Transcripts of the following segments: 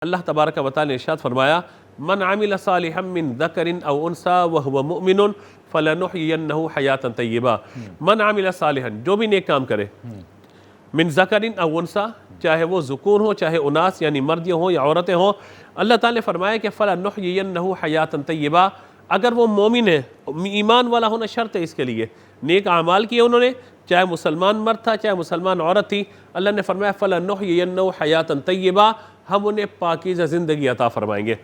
अल्लाह तबारक व तआला ने इरशाद फरमाया, मन आमिल सालिहम मिन ज़करिन औ उन्सा व हुवा मुमिनुन फलनुहयिन्नहु हयातन तय्यबा। मन आमिल सालिहन, जो भी नेक काम करे, मिन ज़करिन औ उन्सा, चाहे वो ज़ुकूर हो चाहे उनास यानी मर्द हो या औरतें हों, अल्लाह ताला ने फरमाया कि फलनुहयिन्नहु हयातन तय्यबा। अगर वो मोमिन है, ईमान वाला होना शर्त है इसके लिए, नेक आमाल किए उन्होंने, चाहे मुसलमान मर्द था चाहे मुसलमान औरत थी, अल्लाह ने फरमाया फलनुहयिन्नहु हयातन तय्यबा, हम उन्हें पाकीज़ा ज़िंदगी अता फरमाएंगे।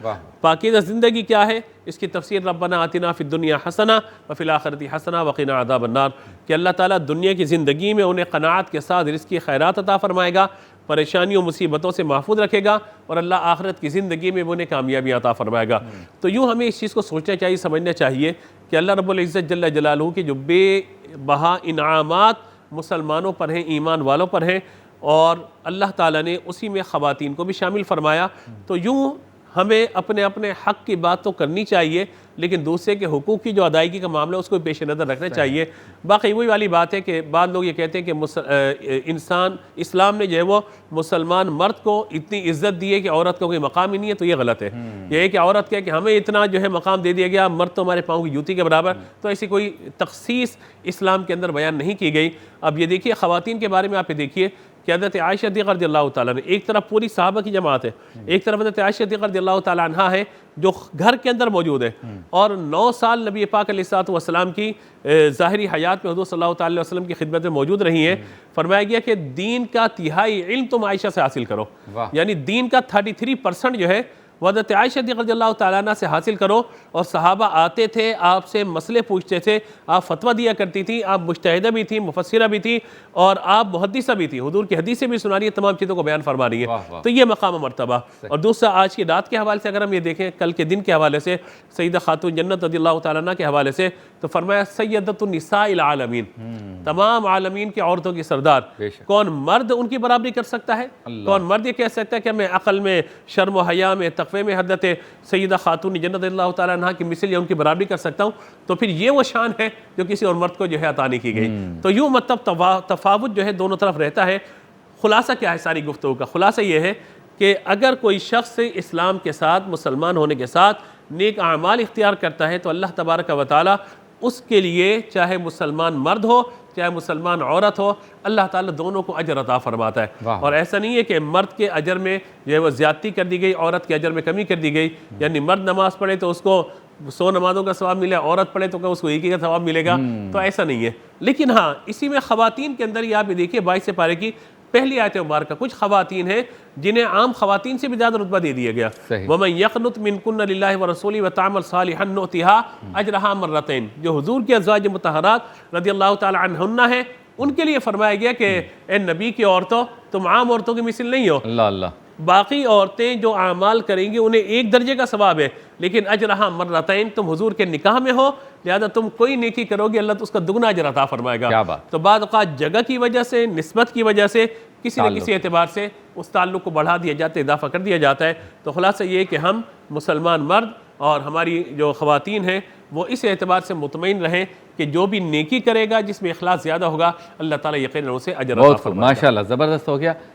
पाकीज़ा ज़िंदगी क्या है? इसकी तफसीर रब्बना आतिना फ़िद दुनिया हसना व फ़िल आखिरति हसना व क़िना अज़ाबन्नार, कि अल्लाह ताला दुनिया की ज़िंदगी में उन्हें क़नाअत के साथ रिज़्क़ खैरात अता फरमाएगा, परेशानियों मुसीबतों से महफूज रखेगा, और अल्लाह आखिरत की ज़िंदगी में उन्हें कामयाबी अता फरमाएगा। तो यूँ हमें इस चीज़ को सोचना चाहिए, समझना चाहिए कि अल्लाह रब्बुल इज़्ज़त जल्ल जलालहू की जो बेबहा इनामात मुसलमानों पर हैं, ईमान वालों पर हैं, और अल्लाह ताला ने उसी में ख़वातीन को भी शामिल फरमाया। तो यूँ हमें अपने अपने हक़ की बात तो करनी चाहिए, लेकिन दूसरे के हुकूक़ की जो अदायगी का मामला है उसको पेश नज़र रखना चाहिए। बाकी वही वाली बात है कि बाद लोग ये कहते हैं कि इंसान इस्लाम ने जो है वो मुसलमान मर्द को इतनी इज़्ज़त दी है कि औरत का कोई मकाम ही नहीं है, तो ये गलत है। यह है कि औरत कहे कि हमें इतना जो है मकाम दे दिया गया, मर्द तो हमारे पाँव की जूती के बराबर, तो ऐसी कोई तख़सीस इस्लाम के अंदर बयान नहीं की गई। अब ये देखिए ख़वातीन के बारे में आप ये देखिए कि हज़रत आयशा रज़ियल्लाहु ताला अन्हा, एक तरफ पूरी सहाबा की जमात है, एक तरफ हज़रत आयशा रज़ियल्लाहु ताला अन्हा है जो घर के अंदर मौजूद है, और 9 साल नबी पाक अलैहिस्सलातु वस्सलाम की ज़ाहिरी हयात में हुज़ूर सल्लल्लाहु अलैहि वसल्लम की खिदमत में मौजूद रही हैं। फरमाया गया कि दीन का तिहाई इल्म तुम आयशा से हासिल करो, यानी दीन का 33% जो है वह हज़रत आयशा रज़ियल्लाहु ताला अन्हा से हासिल करो। और सहाबा आते थे, आपसे मसले पूछते थे, आप फतवा दिया करती थी, आप मुज्तहिदा भी थी, मुफस्सिरा भी थी, और आप मुहद्दिसा भी थी, हुज़ूर की हदीसें भी सुना रही है, तमाम चीज़ों को बयान फरमा रही है। तो ये मकाम मर्तबा। और दूसरा, आज की रात के हवाले से अगर हम ये देखें, कल के दिन के हवाले से, सैयदा खातून जन्नत रज़ियल्लाहु ताला अन्हा के हवाले से, तो फरमाया सय्यदतुन निसाइल आलमीन, तमाम आलमीन की औरतों की सरदार। कौन मर्द उनकी बराबरी कर सकता है? कौन मर्द ये कह सकता है कि मैं अक़ल में, शर्म व हया में, तक़वे में हज़रत सय्यदा खातून जन्नत रज़ियल्लाहु ताला अन्हा की मिसल या उनकी बराबरी कर सकता हूँ? तो फिर ये वो शान है जो किसी और मर्द को जो है अता नहीं की गई। तो यूँ मतलब तफावुत जो है दोनों तरफ रहता है। खुलासा क्या है सारी गुफ्तगू का? खुलासा ये है कि अगर कोई शख्स इस्लाम के साथ, मुसलमान होने के साथ नेक आमाल इख्तियार करता है, तो अल्लाह तबारक व तआला उसके लिए, चाहे मुसलमान मर्द हो चाहे मुसलमान औरत हो, अल्लाह ताला दोनों को अजर अता फरमाता है। और ऐसा नहीं है कि मर्द के अजर में जो है वो ज़्यादती कर दी गई, औरत के अजर में कमी कर दी गई, यानी मर्द नमाज़ पढ़े तो उसको 100 नमाज़ों का सवाब मिले, औरत पढ़े तो क्या उसको एक ही का सवाब मिलेगा? तो ऐसा नहीं है। लेकिन हाँ, इसी में ख़वातीन के अंदर ही आप ये देखिए 22 पारे की पहली आयत मुबारक, कुछ ख़वातीन हैं जिन्हें आम ख़वातीन से भी ज़्यादा रुतबा दे दिया गया। वमन यक़नुत मिनकुन्न लिल्लाहि व रसूलिही व तअमल सालिहन नुतिहा अजरहा मर्रतैन, जो हुज़ूर की अज़वाज मुतहहरात रज़ियल्लाहु ताला अन्हुन्ना है, उनके लिए फरमाया गया कि ए नबी की औरतों, तुम आम औरतों की मिसल नहीं हो। अल्लाह अल्लाह। बाकी औरतें जो आमाल करेंगी उन्हें एक दर्जे का सवाब है, लेकिन अजरहा मर्रतैन, तुम हुजूर के निकाह में हो, लिहाजा तुम कोई नेकी करोगे अल्लाह तो उसका दुगना अजर अता फरमाएगा। तो बाद औक़ात जगह की वजह से, निस्बत की वजह से, किसी न किसी एतबार से उस ताल्लुक़ को बढ़ा दिया जाता है, इजाफ़ा कर दिया जाता है। तो खुलासा ये है कि हम मुसलमान मर्द और हमारी जो ख़वातीन हैं वो इस एतबार से मुतमईन रहें कि जो भी नेकी करेगा, जिसमें इखलास ज़्यादा होगा, अल्लाह ताला यकीनन उसे अजर अता फरमाएगा। माशाअल्लाह, ज़बरदस्त हो गया।